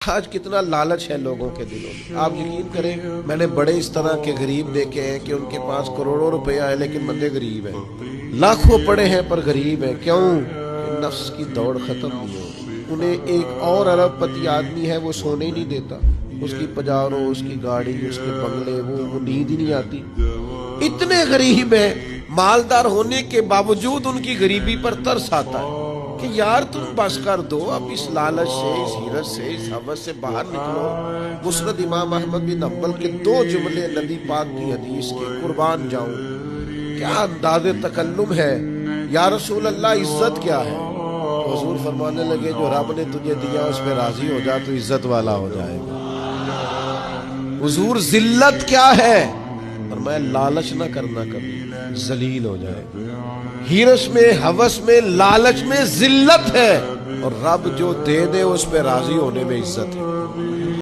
آج کتنا لالچ ہے لوگوں کے دلوں میں. آپ یقین کریں میں نے بڑے اس طرح کے غریب دیکھے ہیں کہ ان کے پاس کروڑوں روپیہ ہے لیکن بندے غریب ہیں. لاکھوں پڑے ہیں پر غریب ہیں. کیوں؟ نفس کی دوڑ ختم نہیں ہو رہی. انہیں ایک اور ارب پتی آدمی ہے وہ سونے ہی نہیں دیتا. اس کی پجاروں، اس کی گاڑی، اس کے بنگلے، وہ نیند ہی نہیں آتی. اتنے غریب ہیں، مالدار ہونے کے باوجود ان کی غریبی پر ترس آتا ہے کہ یار تم بس کر دو، اب اس لالچ سے، اس حیرت سے، اس حوث سے باہر نکلو. مسند امام احمد بن حنبل کے 2 جملے نبی پاک کی حدیث کے، قربان جاؤں کیا انداز تکلم ہے. یا رسول اللہ عزت کیا ہے؟ حضور فرمانے لگے جو رب نے تجھے دیا اس پہ راضی ہو جا تو عزت والا ہو جائے گا. حضور ذلت کیا ہے؟ فرمایا لالچ نہ کرنا کبھی، ذلیل ہو جائے. ہیرس میں، ہوس میں، لالچ میں ذلت ہے، اور رب جو دے دے اس پہ راضی ہونے میں عزت ہے.